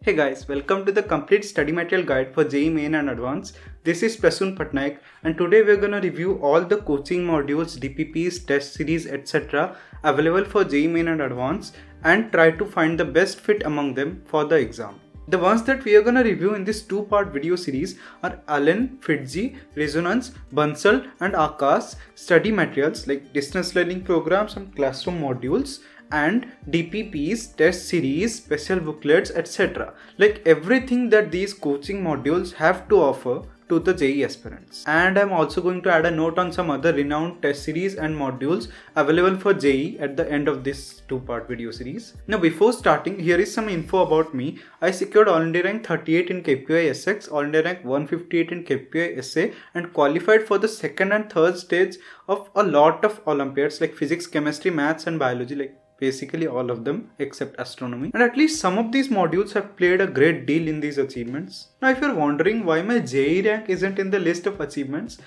Hey guys, welcome to the complete study material guide for JEE Main and Advanced. This is Prasoon Patnaik and today we're going to review all the coaching modules, DPPs, test series, etc. available for JEE Main and Advanced and try to find the best fit among them for the exam. The ones that we are going to review in this two-part video series are ALEN, FIITJEE, Resonance, Bansal and Aakash study materials like distance learning programs and classroom modules, and DPPs, test series, special booklets, etc. Like everything that these coaching modules have to offer to the JEE aspirants. And I'm also going to add a note on some other renowned test series and modules available for JEE at the end of this two-part video series. Now before starting, here is some info about me. I secured All India Rank 38 in KPI SX, All India Rank 158 in KPI SA and qualified for the second and third stage of a lot of Olympiads like physics, chemistry, maths and biology, like basically all of them except astronomy, and at least some of these modules have played a great deal in these achievements. Now if you're wondering why my JEE rank isn't in the list of achievements,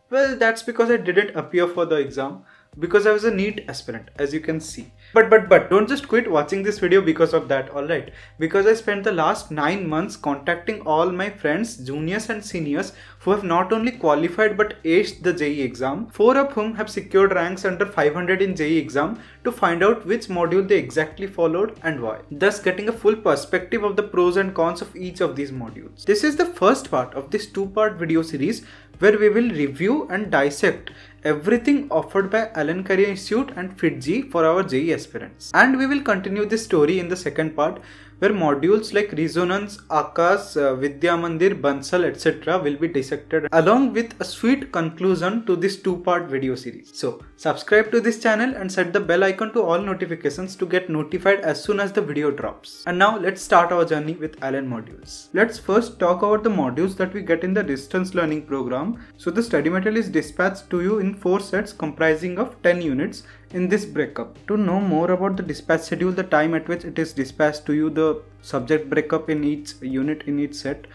well, that's because I didn't appear for the exam because I was a NEET aspirant, as you can see. But don't just quit watching this video because of that, alright? Because I spent the last 9 months contacting all my friends, juniors and seniors who have not only qualified but aced the JEE exam, 4 of whom have secured ranks under 500 in JEE exam, to find out which module they exactly followed and why, thus getting a full perspective of the pros and cons of each of these modules. This is the first part of this two-part video series where we will review and dissect everything offered by Allen Career Institute and FIITJEE for our JEE aspirants. And we will continue this story in the second part where modules like Resonance, Aakash, Vidya Mandir, Bansal, etc. will be dissected along with a sweet conclusion to this two-part video series. So subscribe to this channel and set the bell icon to all notifications to get notified as soon as the video drops. And now let's start our journey with Allen modules. Let's first talk about the modules that we get in the distance learning program. So the study material is dispatched to you in 4 sets comprising of 10 units in this breakup. To know more about the dispatch schedule, the time at which it is dispatched to you, the subject breakup in each unit in each set,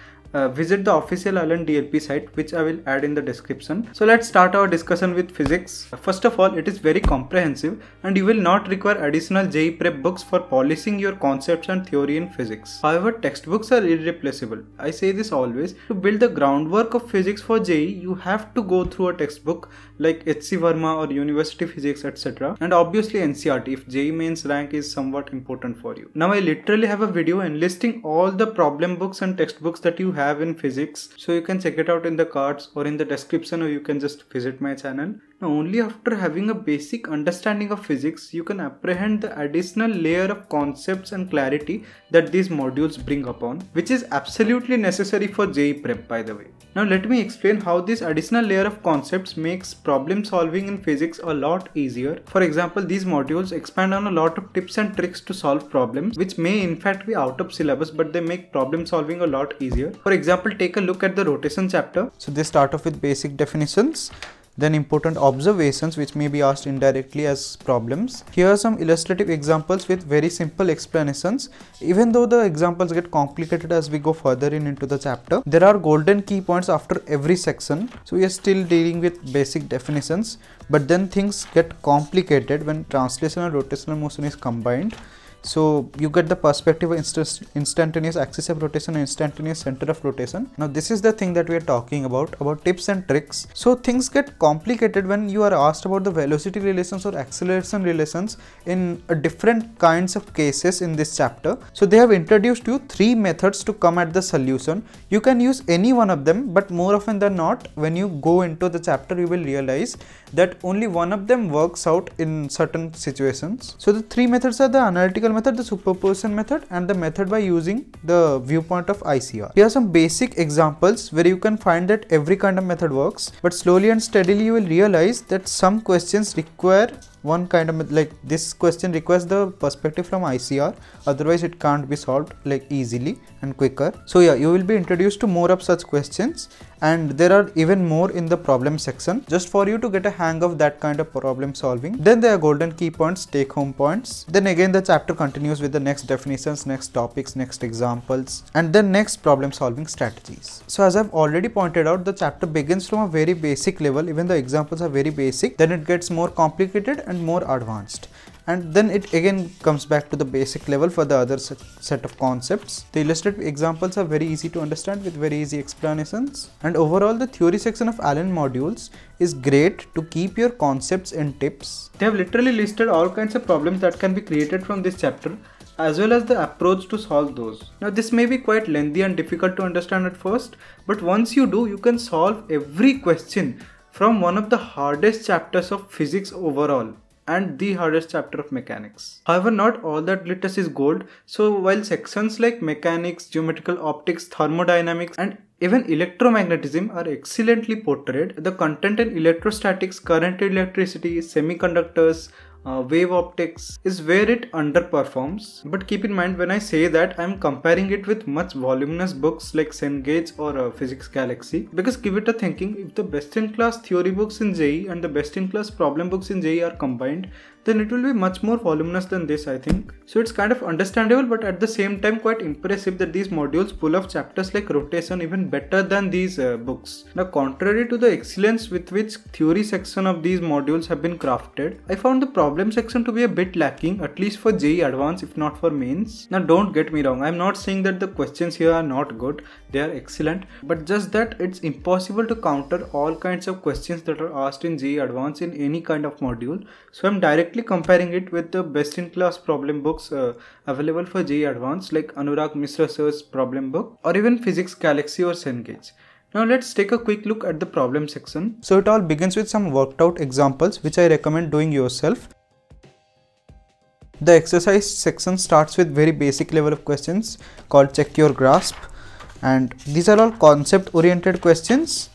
visit the official Allen DLP site, which I will add in the description. So let's start our discussion with physics. First of all, it is very comprehensive and you will not require additional JEE prep books for polishing your concepts and theory in physics. However, textbooks are irreplaceable. I say this always. To build the groundwork of physics for JEE, you have to go through a textbook like H.C. Verma or University Physics, etc. and obviously NCERT if JEE Mains rank is somewhat important for you. Now I literally have a video enlisting all the problem books and textbooks that you have in physics, so you can check it out in the cards or in the description, or you can just visit my channel. Now only after having a basic understanding of physics you can apprehend the additional layer of concepts and clarity that these modules bring upon, which is absolutely necessary for JEE prep, by the way. Now let me explain how this additional layer of concepts makes problem solving in physics a lot easier. For example, these modules expand on a lot of tips and tricks to solve problems which may in fact be out of syllabus, but they make problem solving a lot easier. For example, take a look at the rotation chapter. So they start off with basic definitions, then important observations which may be asked indirectly as problems. Here are some illustrative examples with very simple explanations. Even though the examples get complicated as we go further into the chapter, there are golden key points after every section. So we are still dealing with basic definitions, but then things get complicated when translation and rotational motion is combined. So you get the perspective of instantaneous axis of rotation and instantaneous center of rotation. Now this is the thing that we are talking about tips and tricks. So things get complicated when you are asked about the velocity relations or acceleration relations in different kinds of cases in this chapter. So they have introduced you 3 methods to come at the solution. You can use any one of them, but more often than not when you go into the chapter you will realize that only one of them works out in certain situations. So the 3 methods are the analytical method, the superposition method and the method by using the viewpoint of ICR. Here are some basic examples where you can find that every kind of method works, but slowly and steadily you will realize that some questions require one kind of, like this question requires the perspective from ICR, otherwise it can't be solved like easily and quicker. So yeah, you will be introduced to more of such questions, and there are even more in the problem section just for you to get a hang of that kind of problem solving. Then there are golden key points, take home points. Then again the chapter continues with the next definitions, next topics, next examples, and then next problem solving strategies. So as I've already pointed out, the chapter begins from a very basic level. Even the examples are very basic, then it gets more complicated and more advanced. and then it again comes back to the basic level for the other set of concepts. The illustrative examples are very easy to understand with very easy explanations, and overall the theory section of Allen modules is great to keep your concepts in tips. They have literally listed all kinds of problems that can be created from this chapter, as well as the approach to solve those. Now this may be quite lengthy and difficult to understand at first, but once you do, you can solve every question from one of the hardest chapters of physics overall and the hardest chapter of mechanics. However, not all that glitters is gold, so while sections like mechanics, geometrical optics, thermodynamics and even electromagnetism are excellently portrayed, the content in electrostatics, current electricity, semiconductors, wave optics is where it underperforms. But keep in mind, when I say that, I am comparing it with much voluminous books like Cengage or Physics Galaxy, because give it a thinking, if the best in class theory books in JEE and the best in class problem books in JEE are combined, then it will be much more voluminous than this, I think. So it's kind of understandable, but at the same time quite impressive that these modules pull off chapters like rotation even better than these books. Now, contrary to the excellence with which theory section of these modules have been crafted, I found the problem section to be a bit lacking, at least for JEE Advanced if not for mains. Now don't get me wrong, I'm not saying that the questions here are not good, they are excellent, but just that it's impossible to counter all kinds of questions that are asked in JEE Advanced in any kind of module. So I'm directly comparing it with the best in class problem books available for JEE Advanced like Anurag Mishra sir's problem book or even Physics Galaxy or Cengage. Now let's take a quick look at the problem section. So it all begins with some worked out examples which I recommend doing yourself. The exercise section starts with very basic level of questions called check your grasp, and these are all concept oriented questions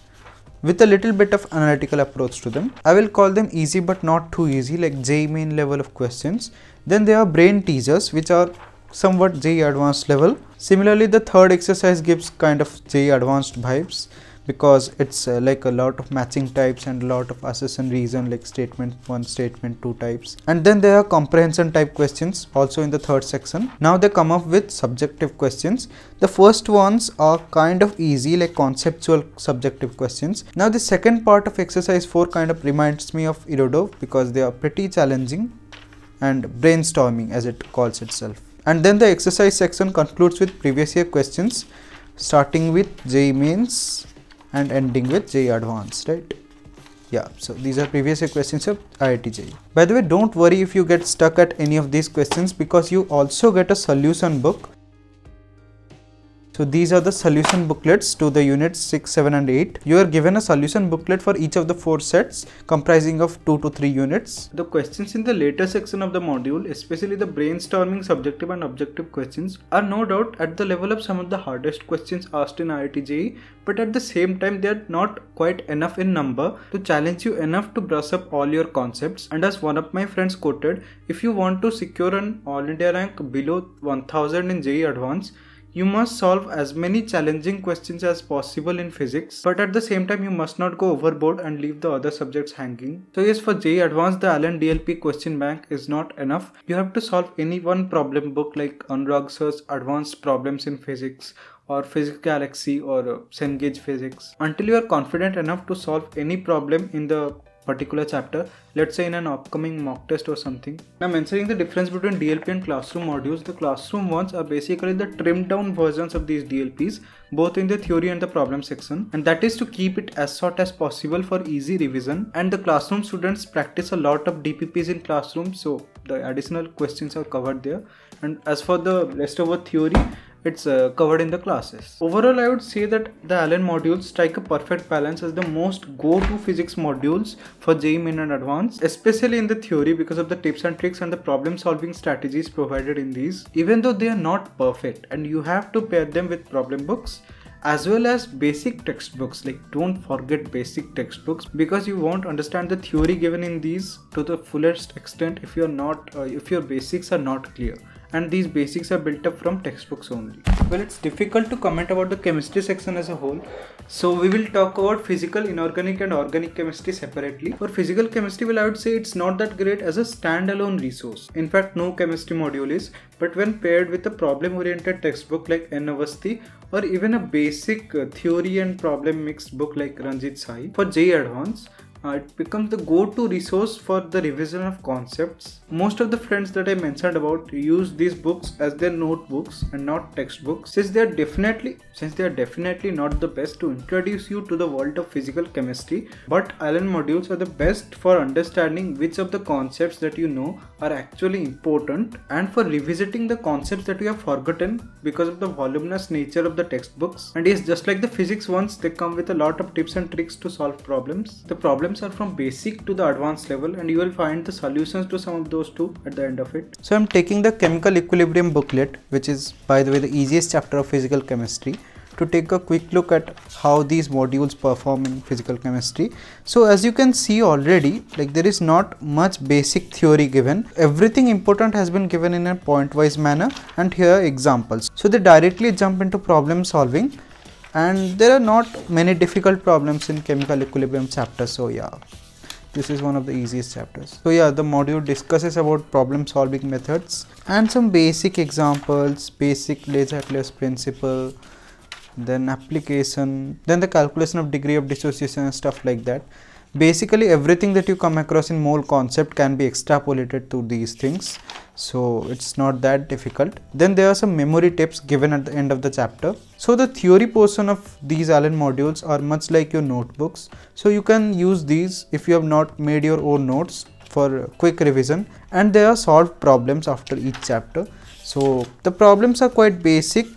with a little bit of analytical approach to them. I will call them easy but not too easy, like JEE main level of questions. Then there are brain teasers which are somewhat JEE Advanced level. Similarly, the third exercise gives kind of JEE Advanced vibes because it's like a lot of matching types and a lot of assess and reason like statement 1, statement 2 types. And then there are comprehension type questions also in the third section. Now they come up with subjective questions. The first ones are kind of easy, like conceptual subjective questions. Now the second part of exercise 4 kind of reminds me of Irodov because they are pretty challenging and brainstorming as it calls itself. And then the exercise section concludes with previous year questions starting with JEE mains and ending with JEE Advanced, right? Yeah, so these are previous year questions of IIT JEE. By the way, don't worry if you get stuck at any of these questions because you also get a solution book. So these are the solution booklets to the units 6, 7 and 8. You are given a solution booklet for each of the 4 sets comprising of 2 to 3 units. The questions in the later section of the module, especially the brainstorming subjective and objective questions, are no doubt at the level of some of the hardest questions asked in IIT JEE, but at the same time they are not quite enough in number to challenge you enough to brush up all your concepts. And as one of my friends quoted, if you want to secure an All India rank below 1000 in JEE Advanced, you must solve as many challenging questions as possible in physics, but at the same time you must not go overboard and leave the other subjects hanging. So yes, for JEE Advanced the Allen DLP question bank is not enough. You have to solve any one problem book like Anurag sir's Advanced Problems in Physics or Physics Galaxy or Cengage Physics until you are confident enough to solve any problem in the particular chapter, let's say in an upcoming mock test or something. Now mentioning the difference between DLP and classroom modules, the classroom ones are basically the trimmed down versions of these DLPs, both in the theory and the problem section, and that is to keep it as short as possible for easy revision. And the classroom students practice a lot of DPPs in classroom, so the additional questions are covered there. And as for the rest of our theory, it's covered in the classes. Overall, I would say that the Allen modules strike a perfect balance as the most go-to physics modules for JEE Main and Advanced, especially in the theory because of the tips and tricks and the problem solving strategies provided in these, even though they are not perfect and you have to pair them with problem books as well as basic textbooks. Like, don't forget basic textbooks because you won't understand the theory given in these to the fullest extent if your basics are not clear. And these basics are built up from textbooks only. Well, it's difficult to comment about the chemistry section as a whole, so we will talk about physical, inorganic and organic chemistry separately. For physical chemistry, well, I would say it's not that great as a standalone resource. In fact, no chemistry module is, but when paired with a problem oriented textbook like N. Avasthi or even a basic theory and problem mixed book like Ranjit Sai for JEE Advanced, it becomes the go-to resource for the revision of concepts. Most of the friends that I mentioned about use these books as their notebooks and not textbooks, since they are definitely not the best to introduce you to the world of physical chemistry, but Allen modules are the best for understanding which of the concepts that you know are actually important, and for revisiting the concepts that you have forgotten because of the voluminous nature of the textbooks. And yes, just like the physics ones, they come with a lot of tips and tricks to solve problems. The problems are from basic to the advanced level, and you will find the solutions to some of those too at the end of it. So I'm taking the chemical equilibrium booklet, which is by the way the easiest chapter of physical chemistry, to take a quick look at how these modules perform in physical chemistry. So as you can see already, like there is not much basic theory given. Everything important has been given in a point-wise manner, and here are examples. So they directly jump into problem solving, and there are not many difficult problems in chemical equilibrium chapter. So yeah, this is one of the easiest chapters. So yeah, the module discusses about problem solving methods and some basic examples, basic Les-Atlas principle, then application, then the calculation of degree of dissociation and stuff like that. Basically everything that you come across in mole concept can be extrapolated to these things, so it's not that difficult. Then there are some memory tips given at the end of the chapter. So the theory portion of these Allen modules are much like your notebooks, so you can use these if you have not made your own notes for quick revision, and there are solved problems after each chapter. So the problems are quite basic.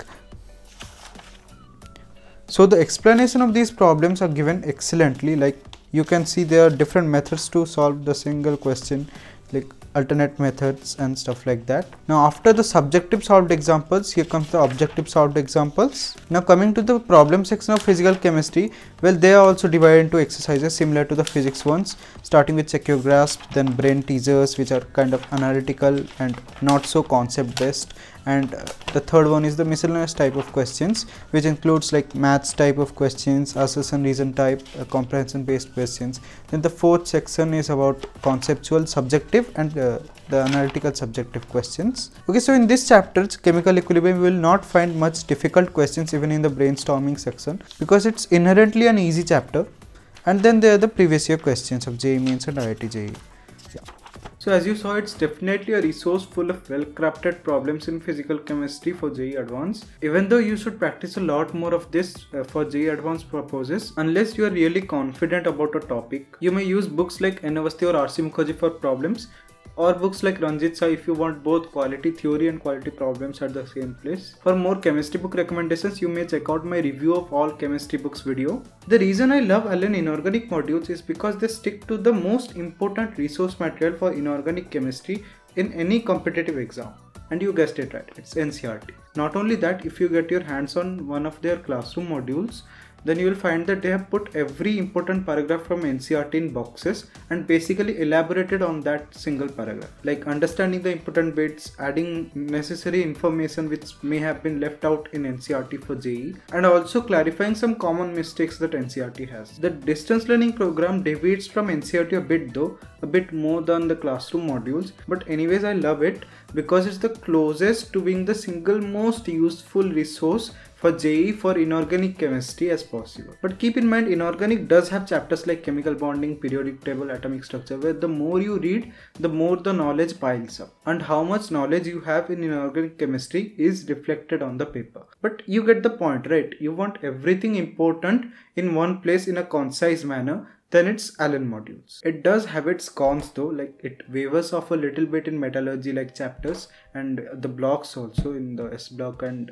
So the explanation of these problems are given excellently. Like you can see there are different methods to solve the single question, like alternate methods and stuff like that. Now after the subjective solved examples, here comes the objective solved examples. Now coming to the problem section of physical chemistry, well, they are also divided into exercises similar to the physics ones, starting with check your grasp, then brain teasers, which are kind of analytical and not so concept based, and the third one is the miscellaneous type of questions, which includes like maths type of questions, assertion reason type, comprehension based questions. Then the fourth section is about conceptual subjective and the analytical subjective questions. Okay, so in this chapter, chemical equilibrium, we will not find much difficult questions even in the brainstorming section, because it's inherently an easy chapter. And then there are the previous year questions of JEE Mains and IIT JEE. Yeah. So as you saw, it's definitely a resource full of well-crafted problems in physical chemistry for JEE Advanced. Even though you should practice a lot more of this for JEE Advanced purposes, unless you are really confident about a topic, you may use books like N. Awasthi or R.C. Mukherjee for problems, or books like Ranjit Sai if you want both quality theory and quality problems at the same place. For more chemistry book recommendations, you may check out my review of all chemistry books video. The reason I love Allen inorganic modules is because they stick to the most important resource material for inorganic chemistry in any competitive exam. And you guessed it right, it's NCERT. Not only that, if you get your hands on one of their classroom modules, then you will find that they have put every important paragraph from NCERT in boxes and basically elaborated on that single paragraph, like understanding the important bits, adding necessary information which may have been left out in NCERT for JEE, and also clarifying some common mistakes that NCERT has. The distance learning program deviates from NCERT a bit though, a bit more than the classroom modules, but anyways I love it because it's the closest to being the single most useful resource for JEE for inorganic chemistry as possible. But keep in mind, inorganic does have chapters like chemical bonding, periodic table, atomic structure, where the more you read, the more the knowledge piles up, and how much knowledge you have in inorganic chemistry is reflected on the paper. But you get the point, right? You want everything important in one place in a concise manner, then it's Allen modules. It does have its cons though, like it wavers off a little bit in metallurgy like chapters, and the blocks also in the S block, and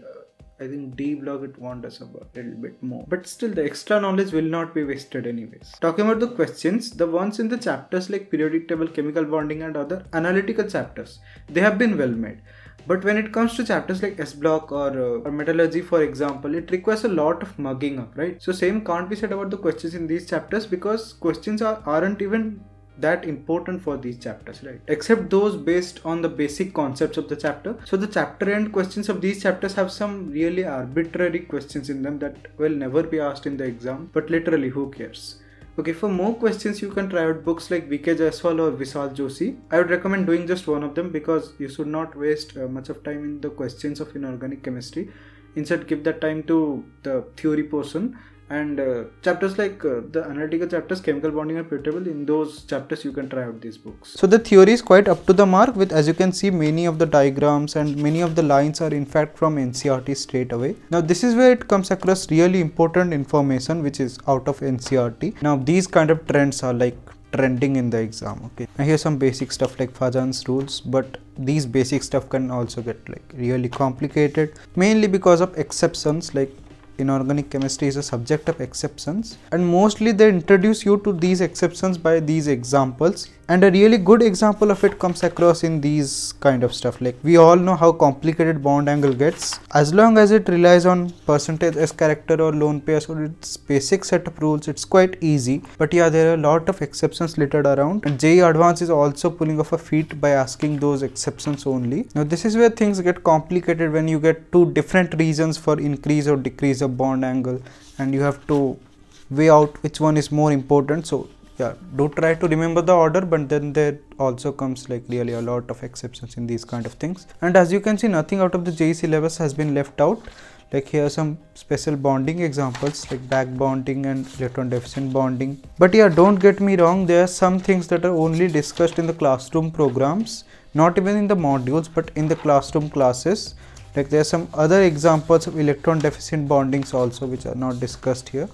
I think D block it wanders a little bit more. But still, the extra knowledge will not be wasted anyways. Talking about the questions, the ones in the chapters like periodic table, chemical bonding and other analytical chapters, they have been well made. But when it comes to chapters like S block or metallurgy for example, it requires a lot of mugging up, right? So same can't be said about the questions in these chapters, because questions aren't even that important for these chapters, right? Except those based on the basic concepts of the chapter. So the chapter end questions of these chapters have some really arbitrary questions in them that will never be asked in the exam, but literally who cares? Okay, for more questions you can try out books like V.K. Jaiswal or Vishal Joshi. I would recommend doing just one of them, because you should not waste much of time in the questions of inorganic chemistry. Instead, give that time to the theory portion. And chapters like the analytical chapters, chemical bonding and period table, in those chapters you can try out these books. So the theory is quite up to the mark with, as you can see, many of the diagrams and many of the lines are in fact from NCERT straight away. Now this is where it comes across really important information which is out of NCERT. Now these kind of trends are like trending in the exam. Okay, now here's some basic stuff like Fajan's rules, but these basic stuff can also get like really complicated, mainly because of exceptions. Like inorganic chemistry is a subject of exceptions, and mostly they introduce you to these exceptions by these examples, and a really good example of it comes across in these kind of stuff. Like we all know how complicated bond angle gets. As long as it relies on percentage S character or lone pairs or its basic set of rules, it's quite easy. But yeah, there are a lot of exceptions littered around, and JEE Advanced is also pulling off a feat by asking those exceptions only. Now this is where things get complicated when you get two different reasons for increase or decrease of bond angle, and you have to weigh out which one is more important. So yeah, do try to remember the order, but then there also comes like really a lot of exceptions in these kind of things. And as you can see, nothing out of the JEE syllabus has been left out. Like here are some special bonding examples like back bonding and electron deficient bonding. But yeah, don't get me wrong, there are some things that are only discussed in the classroom programs, not even in the modules, but in the classroom classes. Like there are some other examples of electron deficient bondings also which are not discussed here.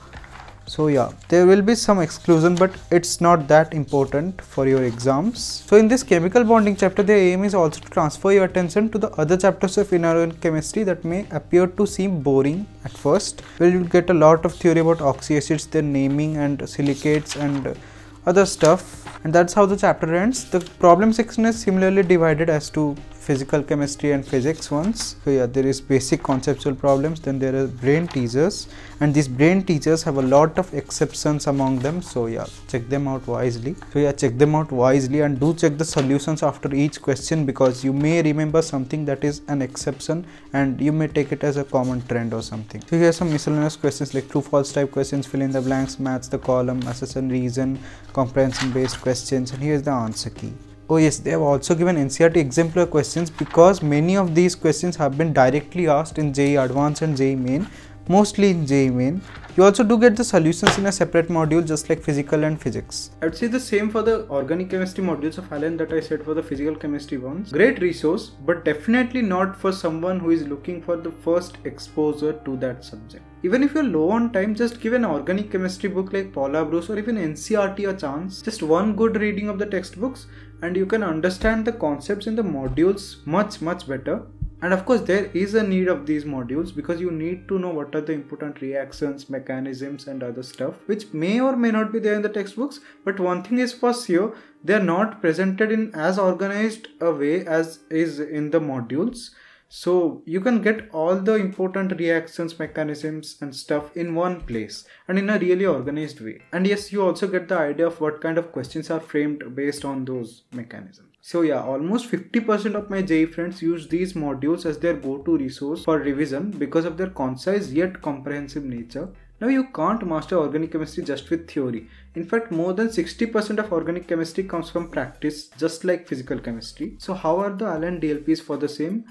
So yeah, there will be some exclusion, but it's not that important for your exams. So in this chemical bonding chapter, the aim is also to transfer your attention to the other chapters of inorganic chemistry that may appear to seem boring at first, where you get a lot of theory about oxyacids, their naming and silicates and other stuff. And that's how the chapter ends. The problem section is similarly divided as to physical chemistry and physics ones. So yeah, there is basic conceptual problems, then there are brain teasers, and these brain teasers have a lot of exceptions among them. So yeah, check them out wisely. And do check the solutions after each question, because you may remember something that is an exception and you may take it as a common trend or something. So here are some miscellaneous questions like true false type questions, fill in the blanks, match the column, assess and reason, comprehension based questions, and here's the answer key. Oh yes, they have also given NCERT exemplar questions, because many of these questions have been directly asked in JEE Advanced and JEE Main, mostly in JEE Main. You also do get the solutions in a separate module, just like physical and physics. I would say the same for the organic chemistry modules of Allen that I said for the physical chemistry ones. Great resource, but definitely not for someone who is looking for the first exposure to that subject. Even if you're low on time, just give an organic chemistry book like Paula Bruce or even NCERT a chance. Just one good reading of the textbooks and you can understand the concepts in the modules much better. And of course, there is a need of these modules because you need to know what are the important reactions, mechanisms and other stuff which may or may not be there in the textbooks. But one thing is for sure, they are not presented in as organized a way as is in the modules. So you can get all the important reactions, mechanisms and stuff in one place and in a really organized way. And yes, you also get the idea of what kind of questions are framed based on those mechanisms. So yeah, almost 50% of my JEE friends use these modules as their go-to resource for revision because of their concise yet comprehensive nature. Now you can't master organic chemistry just with theory. In fact, more than 60% of organic chemistry comes from practice, just like physical chemistry. So how are the Allen DLPs for the same?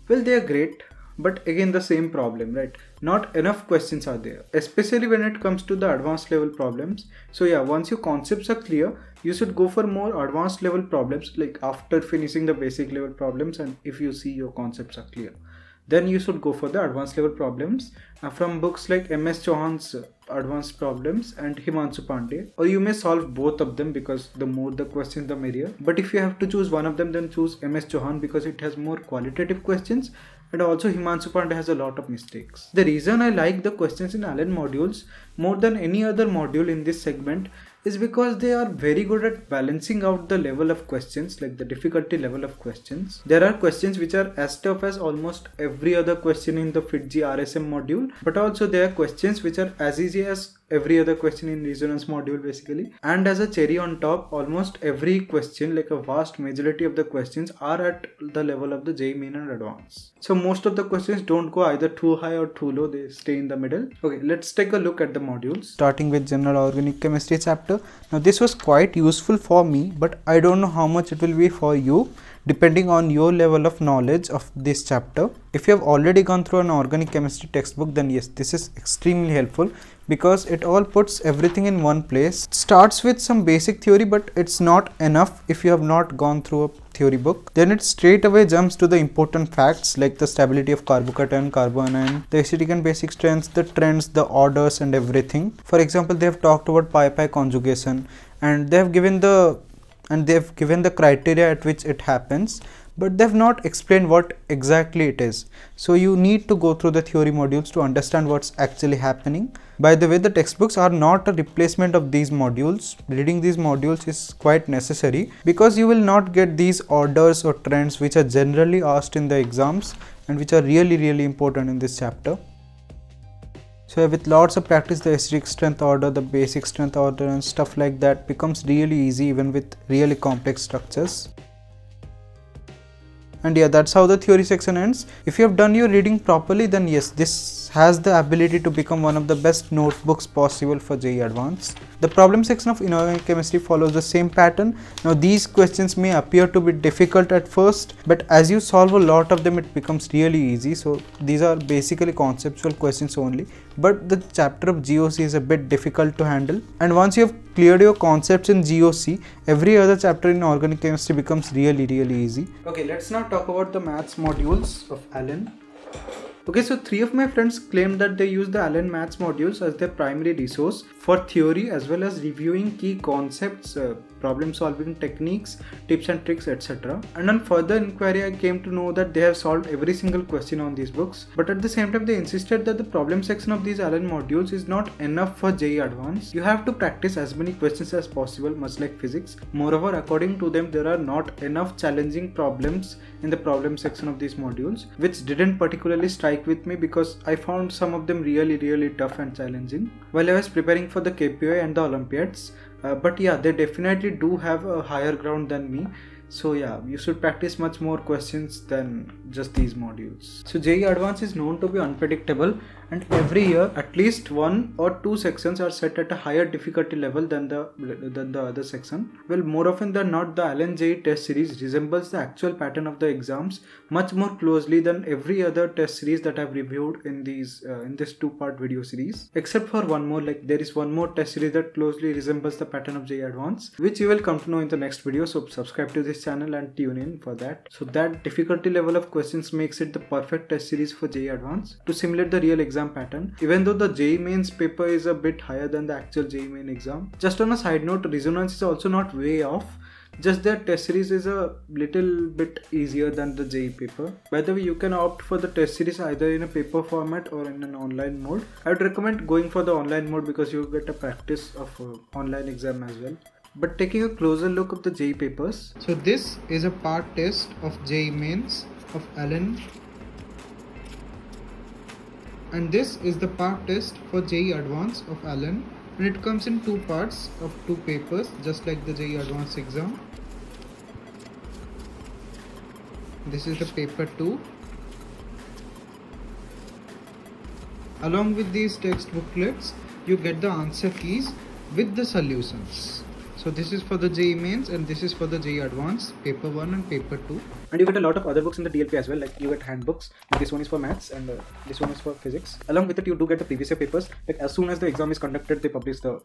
Well, they are great, but again the same problem, right? Not enough questions are there, especially when it comes to the advanced level problems. So yeah, once your concepts are clear, you should go for more advanced level problems, like after finishing the basic level problems, and if you see your concepts are clear, then you should go for the advanced level problems from books like MS Chauhan's Advanced Problems and Himanshu Pandey, or you may solve both of them because the more the questions the merrier. But if you have to choose one of them, then choose MS Chauhan because it has more qualitative questions, and also Himanshu Pandey has a lot of mistakes. The reason I like the questions in Allen modules more than any other module in this segment is because they are very good at balancing out the level of questions, like the difficulty level of questions. There are questions which are as tough as almost every other question in the FIITJEE RSM module, but also there are questions which are as easy as every other question in resonance module basically. And as a cherry on top, almost every question, like a vast majority of the questions, are at the level of the JEE Main and Advanced. So most of the questions don't go either too high or too low, they stay in the middle. Okay, let's take a look at the modules. Starting with General Organic Chemistry chapter. Now this was quite useful for me, but I don't know how much it will be for you. depending on your level of knowledge of this chapter. If you have already gone through an organic chemistry textbook, then yes, this is extremely helpful because it all puts everything in one place. It starts with some basic theory, but it's not enough if you have not gone through a theory book. Then it straight away jumps to the important facts like the stability of carbocation, carbanion, the acidic and basic strengths, the trends, the orders and everything. For example, they have talked about pi-pi conjugation, and they have given the criteria at which it happens, but they have not explained what exactly it is. So you need to go through the theory modules to understand what's actually happening. By the way, the textbooks are not a replacement of these modules. Reading these modules is quite necessary because you will not get these orders or trends which are generally asked in the exams and which are really important in this chapter. So with lots of practice, the acidic strength order, the basic strength order and stuff like that becomes really easy even with really complex structures. And yeah, that's how the theory section ends. If you have done your reading properly, then yes, this has the ability to become one of the best notebooks possible for JEE Advanced. The problem section of inorganic chemistry follows the same pattern. Now these questions may appear to be difficult at first, but as you solve a lot of them, it becomes really easy. So these are basically conceptual questions only, but the chapter of GOC is a bit difficult to handle. And once you have cleared your concepts in GOC, every other chapter in organic chemistry becomes really easy. Okay, let's now talk about the maths modules of Allen. Okay, so 3 of my friends claimed that they use the Allen maths modules as their primary resource for theory as well as reviewing key concepts, problem solving techniques, tips and tricks, etc. And on further inquiry, I came to know that they have solved every single question on these books. But at the same time, they insisted that the problem section of these Allen modules is not enough for JEE Advanced. You have to practice as many questions as possible, much like physics. Moreover, according to them, there are not enough challenging problems in the problem section of these modules, which didn't particularly strike with me because I found some of them really tough and challenging while I was preparing for the KPI and the Olympiads. But yeah, they definitely do have a higher ground than me. So yeah, you should practice much more questions than just these modules. So JEE Advanced is known to be unpredictable, and every year at least 1 or 2 sections are set at a higher difficulty level than the other section. Well, more often than not, the Allen JEE test series resembles the actual pattern of the exams much more closely than every other test series that I've reviewed in this 2-part video series, except for one more. Like, there is one more test series that closely resembles the pattern of JEE Advanced, which you will come to know in the next video. So subscribe to this channel and tune in for that. So that difficulty level of questions makes it the perfect test series for JEE Advanced to simulate the real exam pattern, even though the JEE Mains paper is a bit higher than the actual JEE Main exam. Just on a side note, Resonance is also not way off, just their test series is a little bit easier than the JEE paper. By the way, you can opt for the test series either in a paper format or in an online mode. I would recommend going for the online mode because you get a practice of online exam as well. But taking a closer look of the JEE papers. So this is a part test of JEE Mains of Allen. And this is the part test for JEE Advanced of Allen. And it comes in 2 parts of 2 papers, just like the JEE Advanced exam. This is the paper 2. Along with these text booklets, you get the answer keys with the solutions. So this is for the JEE Mains and this is for the JEE Advanced, paper 1 and paper 2. And you get a lot of other books in the DLP as well, like you get handbooks. This one is for maths and this one is for physics. Along with it, you do get the previous year papers. Like as soon as the exam is conducted, they publish the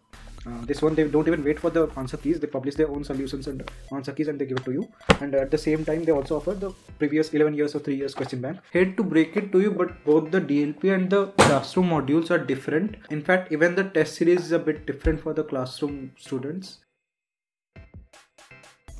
this one. They don't even wait for the answer keys. They publish their own solutions and answer keys and they give it to you. And at the same time, they also offer the previous 11 years or 3 years question bank. Hate to break it to you, but both the DLP and the classroom modules are different. In fact, even the test series is a bit different for the classroom students.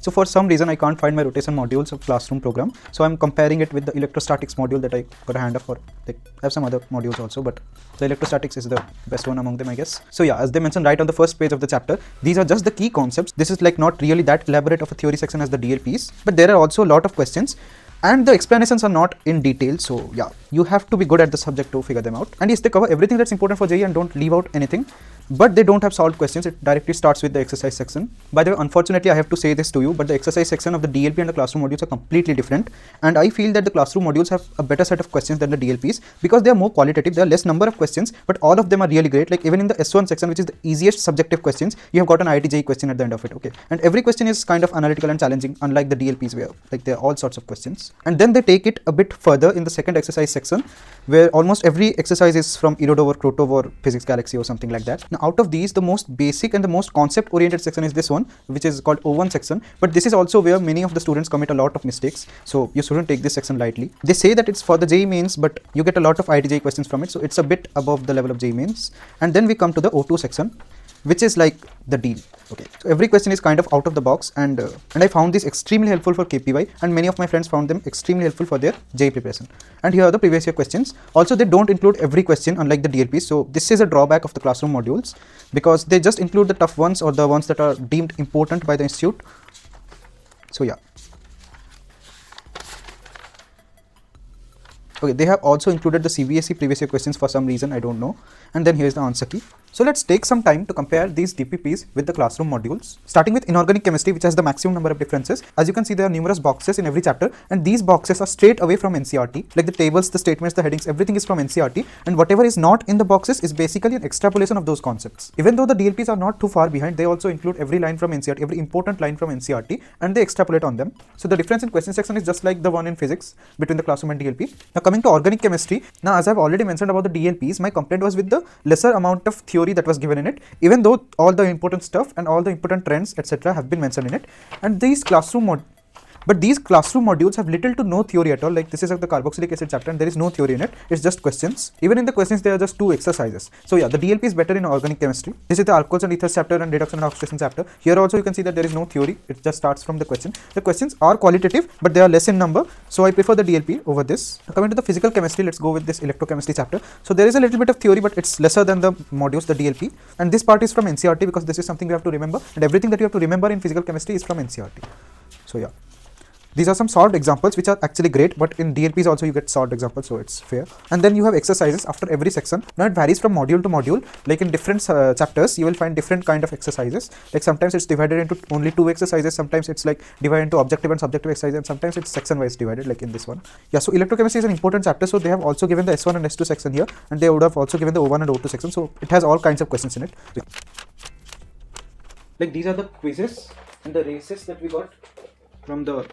So for some reason I can't find my rotation modules of classroom program, so I'm comparing it with the electrostatics module that I got a hand of for. Like, I have some other modules also, but the electrostatics is the best one among them, I guess. So yeah, as they mentioned right on the first page of the chapter, these are just the key concepts. This is like not really that elaborate of a theory section as the DLPs, but there are also a lot of questions. and the explanations are not in detail, so yeah, you have to be good at the subject to figure them out. And yes, they cover everything that's important for JEE and don't leave out anything, but they don't have solved questions. It directly starts with the exercise section. By the way, unfortunately I have to say this to you, but the exercise section of the DLP and the classroom modules are completely different, and I feel that the classroom modules have a better set of questions than the DLPs because they are more qualitative. There are less number of questions, but all of them are really great. Like even in the S1 section, which is the easiest subjective questions, you have got an IIT JEE question at the end of it, okay? And every question is kind of analytical and challenging, unlike the DLPs where like there are all sorts of questions. And then they take it a bit further in the second exercise section, where almost every exercise is from Erode or Krotov or Physics Galaxy or something like that. Now out of these, the most basic and the most concept oriented section is this one, which is called O1 section, but this is also where many of the students commit a lot of mistakes, so you shouldn't take this section lightly. They say that it's for the JEE mains, but you get a lot of IIT JEE questions from it, so it's a bit above the level of JEE mains. And then we come to the O2 section, which is like the deal. Okay, so every question is kind of out of the box, and I found this extremely helpful for KPY, and many of my friends found them extremely helpful for their JEE preparation. And here are the previous year questions. Also, they don't include every question unlike the DLPs, so this is a drawback of the classroom modules because they just include the tough ones or the ones that are deemed important by the institute. So yeah. Okay, they have also included the CBSE previous year questions for some reason, I don't know. And then here's the answer key. So let's take some time to compare these DPPs with the classroom modules. Starting with inorganic chemistry, which has the maximum number of differences. As you can see, there are numerous boxes in every chapter, and these boxes are straight away from NCERT. Like the tables, the statements, the headings, everything is from NCERT, and whatever is not in the boxes is basically an extrapolation of those concepts. Even though the DLPs are not too far behind, they also include every line from NCERT, every important line from NCERT, and they extrapolate on them. So the difference in question section is just like the one in physics between the classroom and DLP. Now coming to organic chemistry, now as I've already mentioned about the DLPs, my complaint was with the lesser amount of theory that was given in it, even though all the important stuff and all the important trends etc. have been mentioned in it. And these classroom modules have little to no theory at all. Like this is the carboxylic acid chapter and there is no theory in it, it's just questions. Even in the questions there are just 2 exercises. So yeah, the DLP is better in organic chemistry. This is the alcohols and ethers chapter and reduction and oxidation chapter. Here also you can see that there is no theory, it just starts from the question. The questions are qualitative but they are less in number, so I prefer the DLP over this. Coming to the physical chemistry, let's go with this electrochemistry chapter. So there is a little bit of theory but it's lesser than the modules, the DLP, and this part is from NCERT because this is something we have to remember, and everything that you have to remember in physical chemistry is from NCERT. So yeah. These are some solved examples which are actually great, but in DLPs also you get solved examples, so it's fair. And then you have exercises after every section. Now it varies from module to module. Like in different chapters, you will find different kind of exercises. Like sometimes it's divided into only 2 exercises, sometimes it's like divided into objective and subjective exercises, and sometimes it's section wise divided, like in this one. Yeah, so electrochemistry is an important chapter, so they have also given the S1 and S2 section here, and they would have also given the O1 and O2 section, so it has all kinds of questions in it. Like these are the quizzes and the races that we got from the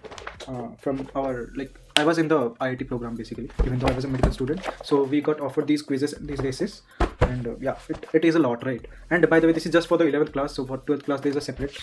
from our, like I was in the IIT program basically, even though I was a medical student, so we got offered these quizzes and these races, and yeah, it is a lot, right? And by the way, this is just for the 11th class, so for 12th class there is a separate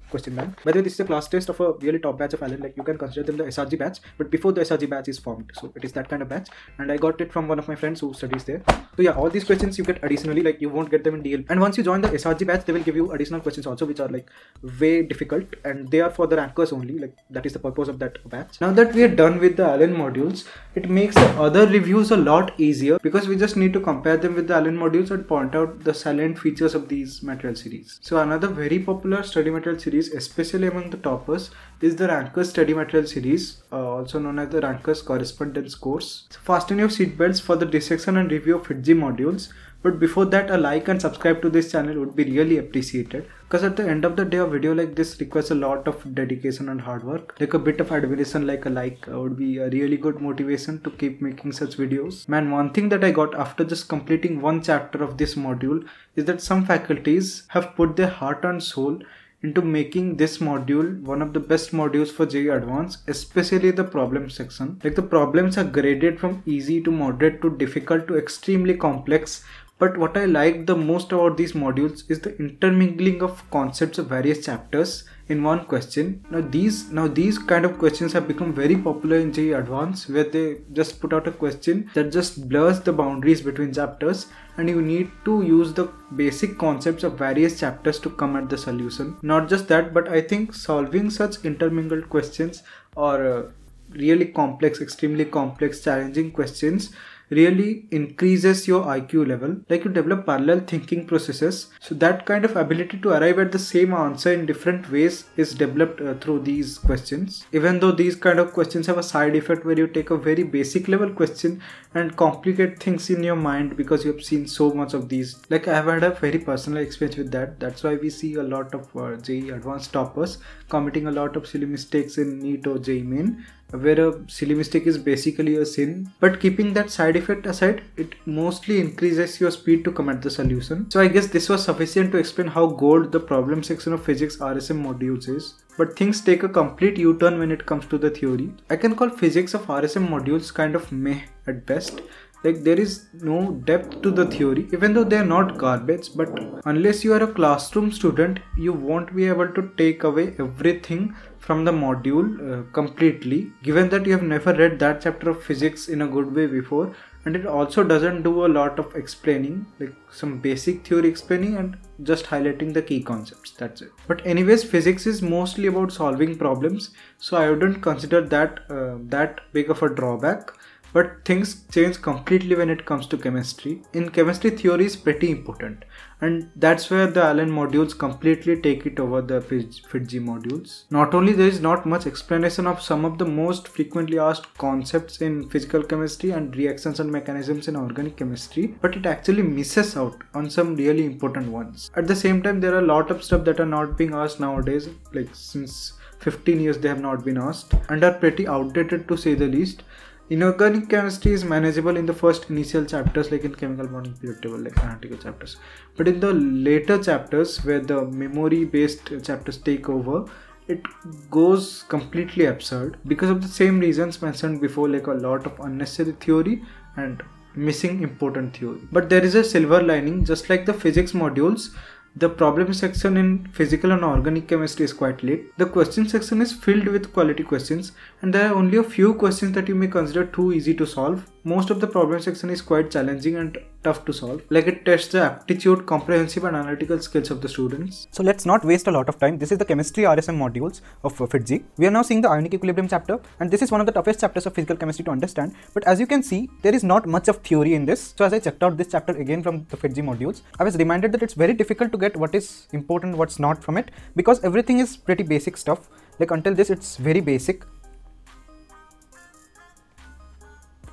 question bank. By the way, this is a class test of a really top batch of Allen, like you can consider them the SRG batch, but before the SRG batch is formed, so it is that kind of batch, and I got it from one of my friends who studies there. So yeah, all these questions you get additionally, like you won't get them in DL, and once you join the SRG batch they will give you additional questions also, which are like way difficult, and they are for the rankers only, like that is the purpose of that batch. Now that we are done with the Allen modules, it makes the other reviews a lot easier because we just need to compare them with the Allen modules and point out the salient features of these material series. So another very popular study material series, especially among the toppers, is the Rankers Study Material Series, also known as the Rankers Correspondence Course. So fasten your seatbelts for the dissection and review of FITG modules. But before that, a like and subscribe to this channel would be really appreciated, because at the end of the day a video like this requires a lot of dedication and hard work. Like a bit of admiration like a like would be a really good motivation to keep making such videos. Man, one thing that I got after just completing one chapter of this module is that some faculties have put their heart and soul into making this module one of the best modules for JEE Advanced, especially the problem section. Like the problems are graded from easy to moderate to difficult to extremely complex. But what I like the most about these modules is the intermingling of concepts of various chapters in one question. Now these kind of questions have become very popular in JEE Advanced, where they just put out a question that just blurs the boundaries between chapters, and you need to use the basic concepts of various chapters to come at the solution. Not just that, but I think solving such intermingled questions or really complex, extremely complex, challenging questions really increases your IQ level. Like you develop parallel thinking processes. So that kind of ability to arrive at the same answer in different ways is developed through these questions. Even though these kind of questions have a side effect where you take a very basic level question and complicate things in your mind because you have seen so much of these. Like I have had a very personal experience with that. That's why we see a lot of JEE advanced toppers committing a lot of silly mistakes in NEET or JEE main, where a silly mistake is basically a sin. But keeping that side effect aside, it mostly increases your speed to come at the solution. So I guess this was sufficient to explain how gold the problem section of physics RSM modules is. But things take a complete U-turn when it comes to the theory. I can call physics of RSM modules kind of meh at best. Like there is no depth to the theory, even though they are not garbage, but unless you are a classroom student, you won't be able to take away everything from the module completely, given that you have never read that chapter of physics in a good way before. And it also doesn't do a lot of explaining, like some basic theory explaining and just highlighting the key concepts. That's it. But anyways, physics is mostly about solving problems, so I wouldn't consider that that big of a drawback. But things change completely when it comes to chemistry. In chemistry, theory is pretty important, and that's where the Allen modules completely take it over the FITG modules. Not only there is not much explanation of some of the most frequently asked concepts in physical chemistry and reactions and mechanisms in organic chemistry, but it actually misses out on some really important ones. At the same time, there are a lot of stuff that are not being asked nowadays, like since 15 years they have not been asked and are pretty outdated to say the least. Inorganic chemistry is manageable in the first initial chapters, like in chemical bonding period table, like analytical chapters. But in the later chapters, where the memory based chapters take over, it goes completely absurd because of the same reasons mentioned before, like a lot of unnecessary theory and missing important theory. But there is a silver lining. Just like the physics modules, the problem section in physical and organic chemistry is quite lit. The question section is filled with quality questions, and there are only a few questions that you may consider too easy to solve. Most of the problem section is quite challenging and tough to solve. Like it tests the aptitude, comprehensive and analytical skills of the students. So let's not waste a lot of time. This is the chemistry RSM modules of FITG. We are now seeing the ionic equilibrium chapter, and this is one of the toughest chapters of physical chemistry to understand. But as you can see, there is not much of theory in this. So as I checked out this chapter again from the FITG modules, I was reminded that it's very difficult to get what is important, what's not from it, because everything is pretty basic stuff. Like until this, it's very basic.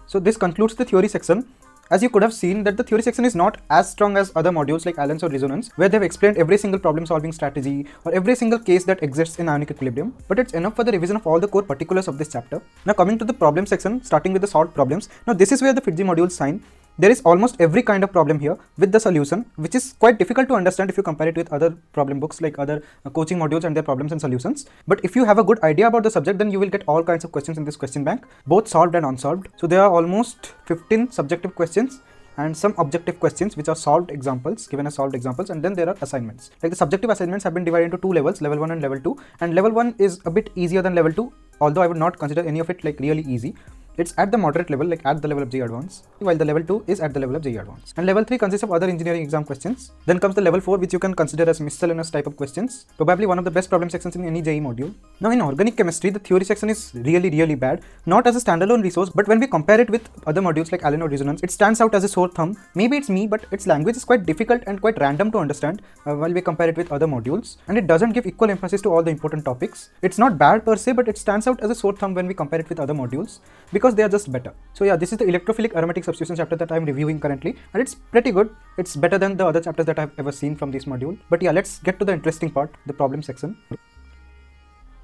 So this concludes the theory section. As you could have seen that the theory section is not as strong as other modules like Allen's or Resonance, where they've explained every single problem solving strategy or every single case that exists in ionic equilibrium, but it's enough for the revision of all the core particulars of this chapter. Now coming to the problem section, starting with the solved problems. Now this is where the FITG modules shine. There is almost every kind of problem here with the solution, which is quite difficult to understand if you compare it with other problem books like other coaching modules and their problems and solutions. But if you have a good idea about the subject, then you will get all kinds of questions in this question bank, both solved and unsolved. So there are almost 15 subjective questions and some objective questions which are solved examples, given as solved examples, and then there are assignments. Like the subjective assignments have been divided into two levels, level 1 and level 2, and level 1 is a bit easier than level 2, although I would not consider any of it like really easy. It's at the moderate level, like at the level of JEE Advanced, while the level 2 is at the level of JEE Advanced. And level 3 consists of other engineering exam questions. Then comes the level 4, which you can consider as miscellaneous type of questions, probably one of the best problem sections in any JEE module. Now in organic chemistry, the theory section is really bad, not as a standalone resource, but when we compare it with other modules like Allen or Resonance, it stands out as a sore thumb. Maybe it's me, but its language is quite difficult and quite random to understand while we compare it with other modules, and it doesn't give equal emphasis to all the important topics. It's not bad per se, but it stands out as a sore thumb when we compare it with other modules because they are just better. So yeah, this is the electrophilic aromatic substitution chapter that I am reviewing currently, and it's pretty good. It's better than the other chapters that I've ever seen from this module. But yeah, let's get to the interesting part, the problem section.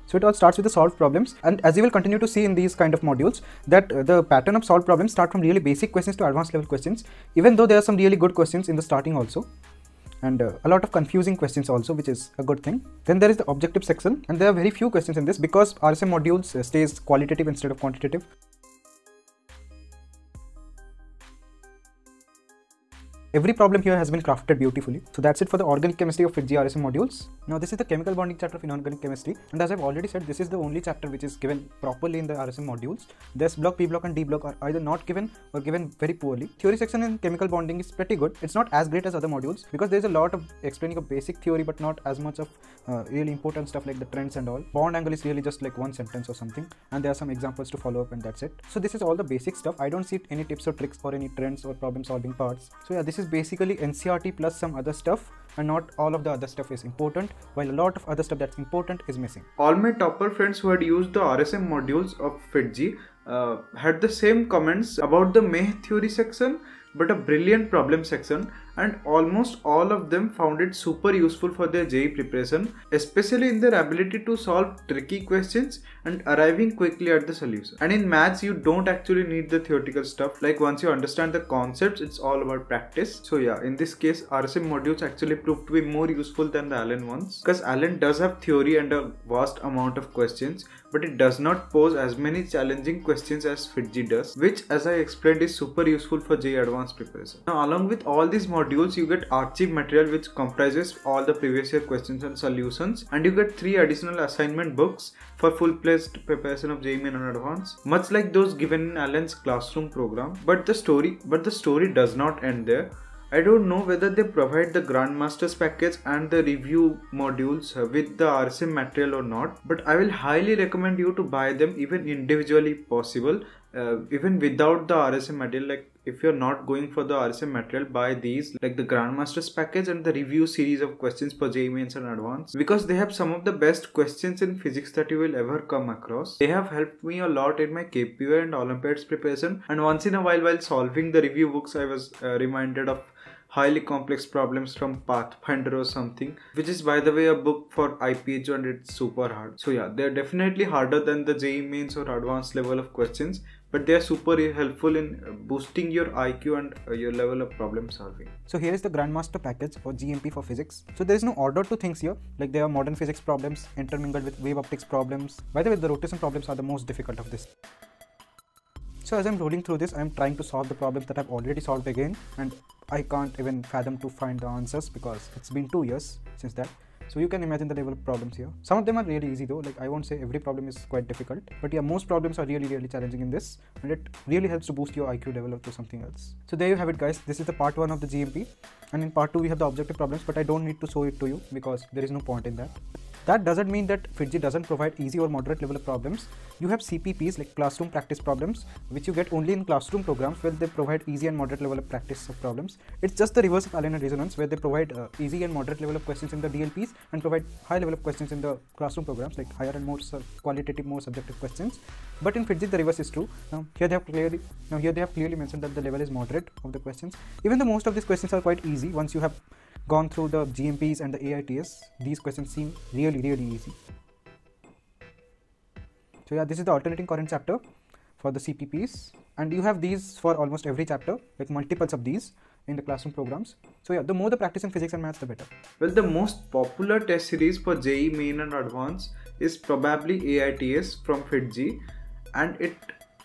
So it all starts with the solved problems, and as you will continue to see in these kind of modules, that the pattern of solved problems start from really basic questions to advanced level questions, even though there are some really good questions in the starting also, and a lot of confusing questions also, which is a good thing. Then there is the objective section, and there are very few questions in this because RSM modules stays qualitative instead of quantitative. Every problem here has been crafted beautifully. So that's it for the organic chemistry of FIITJEE RSM modules. Now this is the chemical bonding chapter of inorganic chemistry, and as I've already said, this is the only chapter which is given properly in the RSM modules. The S block, P block and D block are either not given or given very poorly. Theory section in chemical bonding is pretty good. It's not as great as other modules because there's a lot of explaining of basic theory but not as much of really important stuff like the trends and all. Bond angle is really just like one sentence or something, and there are some examples to follow up, and that's it. So this is all the basic stuff. I don't see any tips or tricks or any trends or problem solving parts. So yeah, this is basically NCERT plus some other stuff, and not all of the other stuff is important, while a lot of other stuff that's important is missing. All my topper friends who had used the RSM modules of FIITJEE had the same comments about the May theory section but a brilliant problem section, and almost all of them found it super useful for their JEE preparation, especially in their ability to solve tricky questions and arriving quickly at the solution. And in maths, you don't actually need the theoretical stuff. Like once you understand the concepts, it's all about practice. So yeah, in this case, RSM modules actually proved to be more useful than the Allen ones, because Allen does have theory and a vast amount of questions, but it does not pose as many challenging questions as FIITJEE does, which as I explained is super useful for JEE advanced preparation. Now along with all these modules, you get archive material which comprises all the previous year questions and solutions, and you get 3 additional assignment books for full-fledged preparation of JEE Main and Advanced, much like those given in Allen's classroom program. But the story does not end there. I don't know whether they provide the Grandmasters package and the review modules with the RSM material or not, but I will highly recommend you to buy them even individually possible, even without the RSM material. Like if you're not going for the RSM material, buy these like the Grandmasters package and the review series of questions for JEE Mains and Advanced, because they have some of the best questions in physics that you will ever come across. They have helped me a lot in my KPO and Olympiads preparation, and once in a while solving the review books, I was reminded of highly complex problems from Pathfinder or something, which is by the way a book for IPHO, and it's super hard. So yeah, they're definitely harder than the JEE Mains or advanced level of questions, but they are super helpful in boosting your IQ and your level of problem solving. So here is the Grandmaster package for GMP for physics. So there is no order to things here, like there are modern physics problems intermingled with wave optics problems. By the way, the rotation problems are the most difficult of this. So as I'm rolling through this, I'm trying to solve the problems that I've already solved again, and I can't even fathom to find the answers because it's been 2 years since that. So you can imagine the level of problems here. Some of them are really easy though, like I won't say every problem is quite difficult, but yeah, most problems are really challenging in this, and it really helps to boost your IQ level up to something else. So there you have it guys, this is the part 1 of the GMP, and in part 2 we have the objective problems, but I don't need to show it to you because there is no point in that. That doesn't mean that FIITJEE doesn't provide easy or moderate level of problems. You have CPPs like classroom practice problems, which you get only in classroom programs where they provide easy and moderate level of practice of problems. It's just the reverse of Allen and Resonance, where they provide easy and moderate level of questions in the DLPs and provide high level of questions in the classroom programs, like higher and more qualitative, more subjective questions. But in FIITJEE the reverse is true. Now here they have clearly mentioned that the level is moderate of the questions. Even though most of these questions are quite easy, once you have gone through the GMPs and the AITS, these questions seem really easy. So yeah, this is the alternating current chapter for the CPPs, and you have these for almost every chapter, like multiples of these in the classroom programs. So yeah, the more the practice in physics and maths, the better. Well, the most popular test series for JEE Main and Advanced is probably AITS from FIITJEE, and it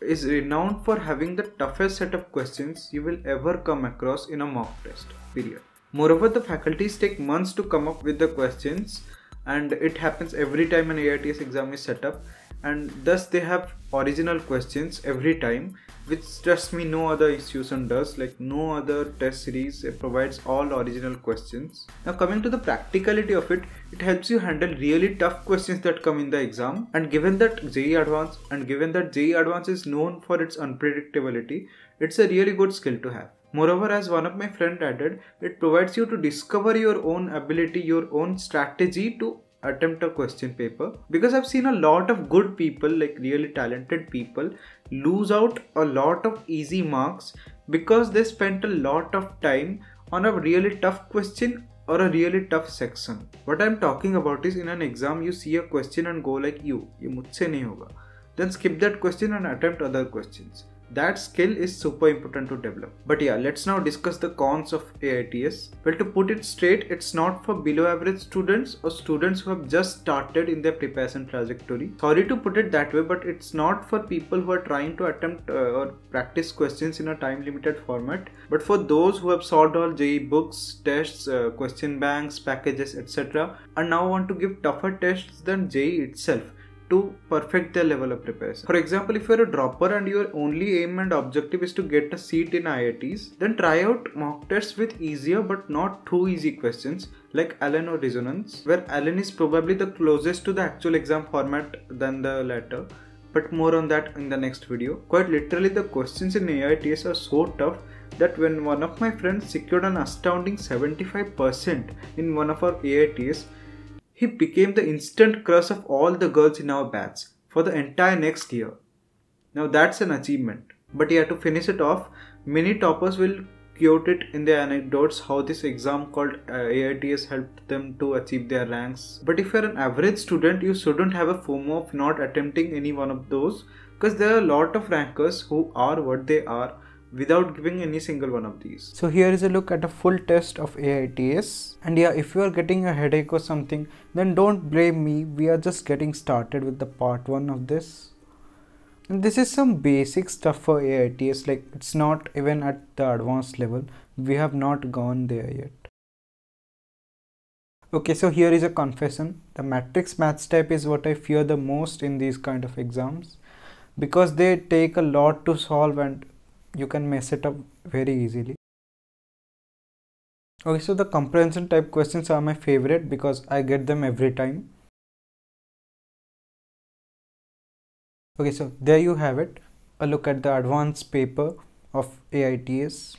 is renowned for having the toughest set of questions you will ever come across in a mock test, period. Moreover, the faculties take months to come up with the questions, and it happens every time an AITS exam is set up, and thus they have original questions every time, which trust me no other institution does. Like no other test series provides all original questions. Now coming to the practicality of it, it helps you handle really tough questions that come in the exam, and given that JEE Advanced is known for its unpredictability, it's a really good skill to have. Moreover, as one of my friends added, it provides you to discover your own ability, your own strategy to attempt a question paper. Because I've seen a lot of good people, like really talented people, lose out a lot of easy marks because they spent a lot of time on a really tough question or a really tough section. What I'm talking about is in an exam you see a question and go like, ye mujhse nahi hoga. Then skip that question and attempt other questions. That skill is super important to develop. But yeah, let's now discuss the cons of AITS. Well, to put it straight, it's not for below average students or students who have just started in their preparation trajectory. Sorry to put it that way, but it's not for people who are trying to attempt or practice questions in a time limited format, but for those who have solved all JEE books, tests, question banks, packages, etc. and now want to give tougher tests than JEE itself to perfect their level of preparation. For example, if you're a dropper and your only aim and objective is to get a seat in IITs, then try out mock tests with easier but not too easy questions like ALEN or Resonance, where ALEN is probably the closest to the actual exam format than the latter, but more on that in the next video. Quite literally, the questions in AITS are so tough that when one of my friends secured an astounding 75% in one of our AITs, he became the instant crush of all the girls in our batch for the entire next year. Now that's an achievement. But yeah, to finish it off, many toppers will quote it in their anecdotes how this exam called AITS helped them to achieve their ranks. But if you're an average student, you shouldn't have a FOMO of not attempting any one of those, because there are a lot of rankers who are what they are without giving any single one of these. So here is a look at a full test of AITS, and yeah, if you are getting a headache or something, then don't blame me. We are just getting started with the part 1 of this. And this is some basic stuff for AITS, like it's not even at the advanced level. We have not gone there yet. Okay, so here is a confession. The matrix maths type is what I fear the most in these kind of exams, because they take a lot to solve and you can mess it up very easily. Okay, so the comprehension type questions are my favorite because I get them every time. Okay, so there you have it, a look at the advanced paper of AITS,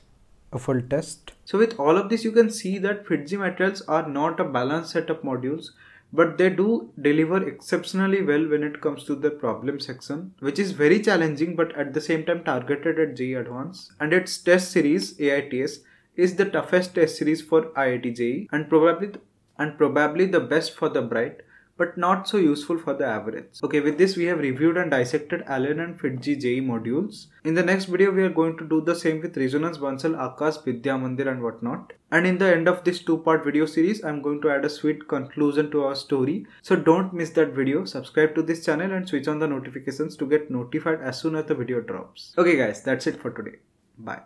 a full test. So with all of this, you can see that FIITJEE materials are not a balanced set of modules, but they do deliver exceptionally well when it comes to the problem section, which is very challenging but at the same time targeted at JEE Advanced. And its test series, AITS, is the toughest test series for IIT JEE and probably the best for the bright, but not so useful for the average. Okay, with this we have reviewed and dissected ALEN and FIITJEE JEE modules. In the next video we are going to do the same with Resonance, Bansal, Aakash, Vidya Mandir and whatnot. And in the end of this 2-part video series, I am going to add a sweet conclusion to our story. So don't miss that video, subscribe to this channel and switch on the notifications to get notified as soon as the video drops. Okay guys, that's it for today. Bye.